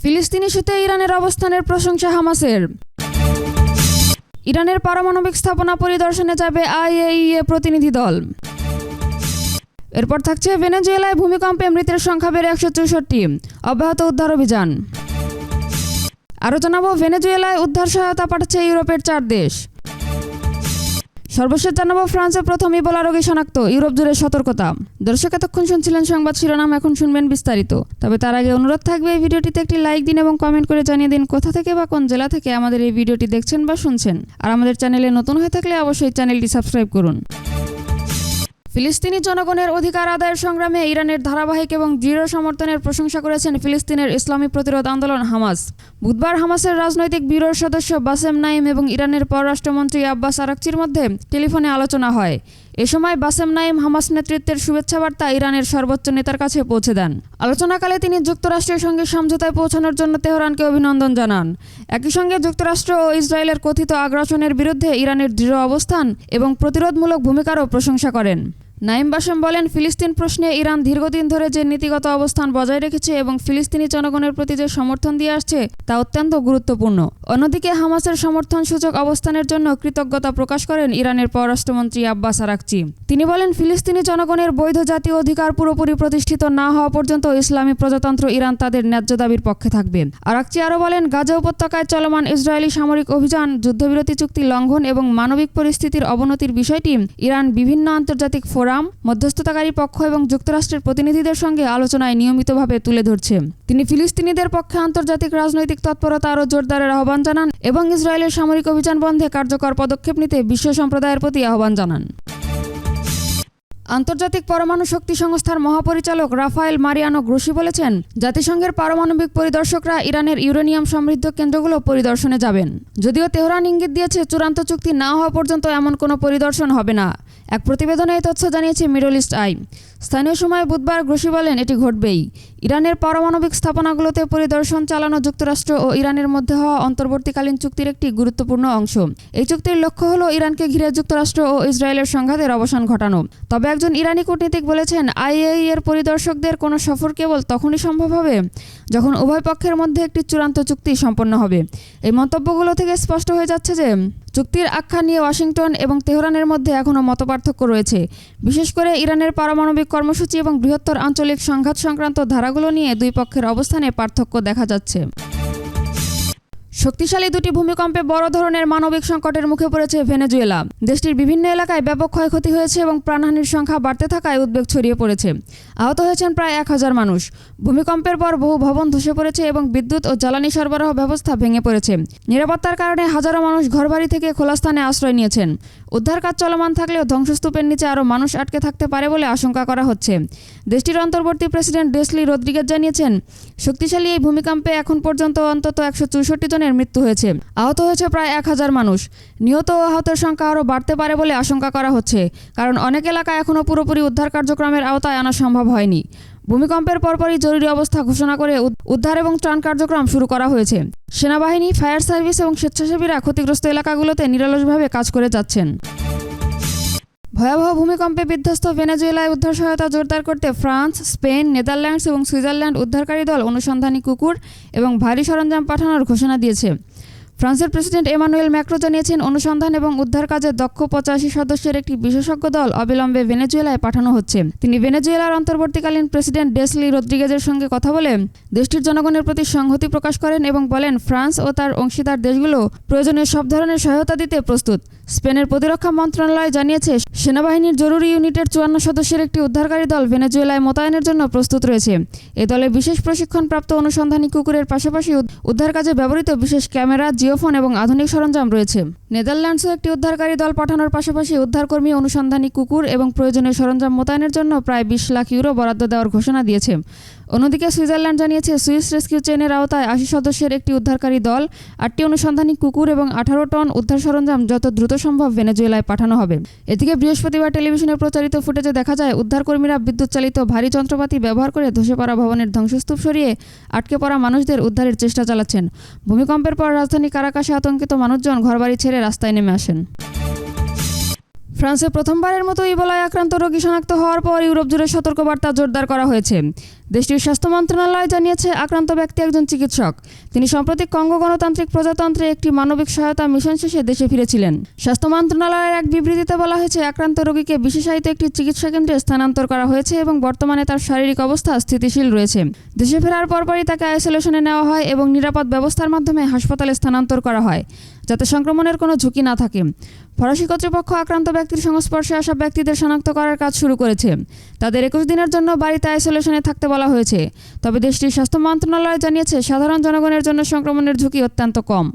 ফিলিস্তিন ইস্যুতে ইরানের অবস্থানের প্রশংসা হামাসের। ইরানের পারমাণবিক স্থাপনা পরিদর্শনে যাবে আইএইএ প্রতিনিধি দল। এরপর থাকছে ভেনেজুয়েলায় ভূমিকম্পে মৃতের সংখ্যা বেড়ে 164, অব্যাহত উদ্ধার অভিযান। আরও জানাবো, ভেনেজুয়েলায় উদ্ধার সহায়তা পাঠাচ্ছে ইউরোপের 4 দেশ। সর্বশেষ জানাবো, ফ্রান্সে প্রথম ইবোলা রোগী শনাক্ত, ইউরোপ জুড়ে সতর্কতা। দর্শক, এতক্ষণ শুনছিলেন সংবাদ শিরোনাম, এখন শুনবেন বিস্তারিত। তবে তার আগে অনুরোধ থাকবে, এই ভিডিওটিতে একটি লাইক দিন এবং কমেন্ট করে জানিয়ে দিন কোথা থেকে বা কোন জেলা থেকে আমাদের এই ভিডিওটি দেখছেন বা শুনছেন। আর আমাদের চ্যানেলে নতুন হয়ে থাকলে অবশ্যই চ্যানেলটি সাবস্ক্রাইব করুন। ফিলিস্তিনি জনগণের অধিকার আদায়ের সংগ্রামে ইরানের ধারাবাহিক এবং দৃঢ় সমর্থনের প্রশংসা করেছেন ফিলিস্তিনের ইসলামী প্রতিরোধ আন্দোলন হামাস। বুধবার হামাসের রাজনৈতিক ব্যুরোর সদস্য বাসেম নাইম এবং ইরানের পররাষ্ট্রমন্ত্রী আব্বাস আরাকচির মধ্যে টেলিফোনে আলোচনা হয়। এ সময় বাসেম নাইম হামাস নেতৃত্বের শুভেচ্ছা বার্তা ইরানের সর্বোচ্চ নেতার কাছে পৌঁছে দেন। আলোচনাকালে তিনি যুক্তরাষ্ট্রের সঙ্গে সমঝোতায় পৌঁছানোর জন্য তেহরানকে অভিনন্দন জানান। একই সঙ্গে যুক্তরাষ্ট্র ও ইসরায়েলের কথিত আগ্রাসনের বিরুদ্ধে ইরানের দৃঢ় অবস্থান এবং প্রতিরোধমূলক ভূমিকারও প্রশংসা করেন। নাইম বাসেম বলেন, ফিলিস্তিন প্রশ্নে ইরান দীর্ঘদিন ধরে যে নীতিগত অবস্থান বজায় রেখেছে এবং ফিলিস্তিনি জনগণের প্রতি যে সমর্থন দিয়ে আসছে তা অত্যন্ত গুরুত্বপূর্ণ। অন্যদিকে হামাসের সমর্থনসূচক অবস্থানের জন্য কৃতজ্ঞতা প্রকাশ করেন ইরানের পররাষ্ট্রমন্ত্রী আব্বাস আরাকচি। তিনি বলেন, ফিলিস্তিনি জনগণের বৈধ জাতীয় অধিকার পুরোপুরি প্রতিষ্ঠিত না হওয়া পর্যন্ত ইসলামী প্রজাতন্ত্র ইরান তাদের ন্যায্য দাবির পক্ষে থাকবে। আরাকচি আরও বলেন, গাজা উপত্যকায় চলমান ইসরায়েলি সামরিক অভিযান, যুদ্ধবিরতি চুক্তি লঙ্ঘন এবং মানবিক পরিস্থিতির অবনতির বিষয়টি ইরান বিভিন্ন আন্তর্জাতিক ফোরাম, মধ্যস্থতাকারী পক্ষ এবং যুক্তরাষ্ট্রের প্রতিনিধিদের সঙ্গে আলোচনায় নিয়মিতভাবে তুলে ধরছে। তিনি ফিলিস্তিনিদের পক্ষে আন্তর্জাতিক রাজনৈতিক তৎপরতা আরও জোরদারের আহ্বান জানান এবং ইসরায়েলের সামরিক অভিযান বন্ধে কার্যকর পদক্ষেপ নিতে বিশ্ব সম্প্রদায়ের প্রতি আহ্বান জানান। আন্তর্জাতিক পরমাণু শক্তি সংস্থার মহাপরিচালক রাফায়েল মারিয়ানো গ্রোসি বলেছেন, জাতিসংঘের পারমাণবিক পরিদর্শকরা ইরানের ইউরেনিয়াম সমৃদ্ধ কেন্দ্রগুলো পরিদর্শনে যাবেন। যদিও তেহরান ইঙ্গিত দিয়েছে চূড়ান্ত চুক্তি না হওয়া পর্যন্ত এমন কোনো পরিদর্শন হবে না। এক প্রতিবেদনে এই তথ্য জানিয়েছে মিডল ইস্ট আই। স্থানীয় সময় বুধবার গ্রোসি বলেন, এটি ঘটবেই। ইরানের পারমাণবিক স্থাপনাগুলোতে পরিদর্শন চালানো যুক্তরাষ্ট্র ও ইরানের মধ্যে হওয়া অন্তর্বর্তীকালীন চুক্তির একটি গুরুত্বপূর্ণ অংশ। এই চুক্তির লক্ষ্য হল ইরানকে ঘিরে যুক্তরাষ্ট্র ও ইসরায়েলের সংঘাতের অবসান ঘটানো। তবে একজন ইরানি কূটনীতিক বলেছেন, আইএইএ এর পরিদর্শকদের কোনো সফর কেবল তখনই সম্ভব হবে যখন উভয় পক্ষের মধ্যে একটি চূড়ান্ত চুক্তি সম্পন্ন হবে। এই মন্তব্যগুলো থেকে স্পষ্ট হয়ে যাচ্ছে যে চুক্তির আখ্যা নিয়ে ওয়াশিংটন এবং তেহরানের মধ্যে এখনও মতপার্থক্য রয়েছে। বিশেষ করে ইরানের পারমাণবিক কর্মসূচি এবং বৃহত্তর আঞ্চলিক সংঘাত সংক্রান্ত ধারাগুলো নিয়ে দুই পক্ষের অবস্থানে পার্থক্য দেখা যাচ্ছে। শক্তিশালী দুটি ভূমিকম্পে বড় ধরনের মানবিক সংকটের মুখে পড়েছে ভেনেজুয়েলা। দেশটির বিভিন্ন এলাকায় ব্যাপক ক্ষয়ক্ষতি হয়েছে এবং প্রাণহানির সংখ্যা বাড়তে থাকায় উদ্বেগ ছড়িয়ে পড়েছে। আহত হয়েছেন প্রায় 1000 মানুষ। ভূমিকম্পের পর বহু ভবন ধসে পড়েছে এবং বিদ্যুৎ ও জ্বালানি সরবরাহ ব্যবস্থা ভেঙে পড়েছে। নিরাপত্তার কারণে হাজারো মানুষ ঘরবাড়ি থেকে খোলা স্থানে আশ্রয় নিয়েছেন। উদ্ধার কাজ চলমান থাকলেও ধ্বংসস্তূপের নিচে আরও মানুষ আটকে থাকতে পারে বলে আশঙ্কা করা হচ্ছে। দেশটির অন্তর্বর্তী প্রেসিডেন্ট ডেসলি রদ্রিগেজ জানিয়েছেন, শক্তিশালী এই ভূমিকম্পে এখন পর্যন্ত অন্তত 164 জনের মৃত্যু হয়েছে। আহত হয়েছে প্রায় 1000 মানুষ। নিহত ও আহতের সংখ্যা আরও বাড়তে পারে বলে আশঙ্কা করা হচ্ছে, কারণ অনেক এলাকায় এখনও পুরোপুরি উদ্ধার কার্যক্রমের আওতায় আনা সম্ভব হয়নি। ভূমিকম্পের পরপরই জরুরি অবস্থা ঘোষণা করে উদ্ধার এবং ত্রাণ কার্যক্রম শুরু করা হয়েছে। সেনাবাহিনী, ফায়ার সার্ভিস এবং স্বেচ্ছাসেবীরা ক্ষতিগ্রস্ত এলাকাগুলোতে নিরলসভাবে কাজ করে যাচ্ছেন। ভয়াবহ ভূমিকম্পে বিধ্বস্ত ভেনেজুয়েলায় উদ্ধার সহায়তা জোরদার করতে ফ্রান্স, স্পেন, নেদারল্যান্ডস এবং সুইজারল্যান্ড উদ্ধারকারী দল, অনুসন্ধানী কুকুর এবং ভারী সরঞ্জাম পাঠানোর ঘোষণা দিয়েছে। ফ্রান্সের প্রেসিডেন্ট এমানুয়েল ম্যাক্রো জানিয়েছেন, অনুসন্ধান এবং উদ্ধার কাজে দক্ষ 85 সদস্যের একটি বিশেষজ্ঞ দল অবিলম্বে ভেনেজুয়েলায় পাঠানো হচ্ছে। তিনি ভেনেজুয়েলার অন্তর্বর্তীকালীন প্রেসিডেন্ট ডেসলি রদ্রিগেজের সঙ্গে কথা বলে দেশটির জনগণের প্রতি সংহতি প্রকাশ করেন এবং বলেন, ফ্রান্স ও তার অংশীদার দেশগুলো প্রয়োজনীয় সব ধরনের সহায়তা দিতে প্রস্তুত। স্পেনের প্রতিরক্ষা মন্ত্রণালয় জানিয়েছে, সেনাবাহিনীর জরুরি ইউনিটের 54 সদস্যের একটি উদ্ধারকারী দল ভেনেজুয়েলায় মোতায়েনের জন্য প্রস্তুত রয়েছে। এ দলে বিশেষ প্রশিক্ষণপ্রাপ্ত অনুসন্ধানী কুকুরের পাশাপাশি উদ্ধার কাজে ব্যবহৃত বিশেষ ক্যামেরা, জিওফোন এবং আধুনিক সরঞ্জাম রয়েছে। নেদারল্যান্ডসও একটি উদ্ধারকারী দল পাঠানোর পাশাপাশি উদ্ধারকর্মী, অনুসন্ধানী কুকুর এবং প্রয়োজনীয় সরঞ্জাম মোতায়েনের জন্য প্রায় 20 লাখ ইউরো বরাদ্দ দেওয়ার ঘোষণা দিয়েছে। অন্যদিকে সুইজারল্যান্ড জানিয়েছে, সুইস রেস্কিউ চেইনের আওতায় 80 সদস্যের একটি উদ্ধারকারী দল, 8টি অনুসন্ধানী কুকুর এবং 18 টন উদ্ধার সরঞ্জাম যত দ্রুত সম্ভব ভেনেজুয়েলায় পাঠানো হবে। এদিকে বৃহস্পতিবার টেলিভিশনে প্রচারিত ফুটেজে দেখা যায়, উদ্ধারকর্মীরা বিদ্যুৎ চালিত ভারী যন্ত্রপাতি ব্যবহার করে ধসে পড়া ভবনের ধ্বংসস্তূপ সরিয়ে আটকে পড়া মানুষদের উদ্ধারের চেষ্টা চালাচ্ছেন। ভূমিকম্পের পর রাজধানী কারাকাশে আতঙ্কিত মানুষজন ঘরবাড়ি ছেড়ে রাস্তায় নেমে আসেন। ফ্রান্সে প্রথমবারের মতো ইবোলায় আক্রান্ত রোগী শনাক্ত হওয়ার পর ইউরোপ জুড়ে সতর্কবার্তা জোরদার করা হয়েছে। দেশটির স্বাস্থ্য মন্ত্রণালয় জানিয়েছে, আক্রান্ত ব্যক্তি একজন চিকিৎসক। তিনি সম্প্রতি কঙ্গো গণতান্ত্রিক প্রজাতন্ত্রে একটি মানবিক সহায়তা মিশন শেষে দেশে ফিরেছিলেন। স্বাস্থ্য মন্ত্রণালয়ের এক বিবৃতিতে বলা হয়েছে, আক্রান্ত রোগীকে বিশেষায়িত একটি চিকিৎসা কেন্দ্রে স্থানান্তর করা হয়েছে এবং বর্তমানে তার শারীরিক অবস্থা স্থিতিশীল রয়েছে। দেশে ফেরার পরপরই তাকে আইসোলেশনে নেওয়া হয় এবং নিরাপদ ব্যবস্থার মাধ্যমে হাসপাতালে স্থানান্তর করা হয়, যাতে সংক্রমণের কোনো ঝুঁকি না থাকে। ফরাসি কর্তৃপক্ষ আক্রান্ত ব্যক্তির সংস্পর্শে আসা ব্যক্তিদের শনাক্ত করার কাজ শুরু করেছে। তাদের 21 দিনের জন্য বাড়িতে আইসোলেশনে থাকতে বলা হয়েছে। তবে দেশটির স্বাস্থ্য মন্ত্রণালয় জানিয়েছে, সাধারণ জনগণের জন্য সংক্রমণের ঝুঁকি অত্যন্ত কম।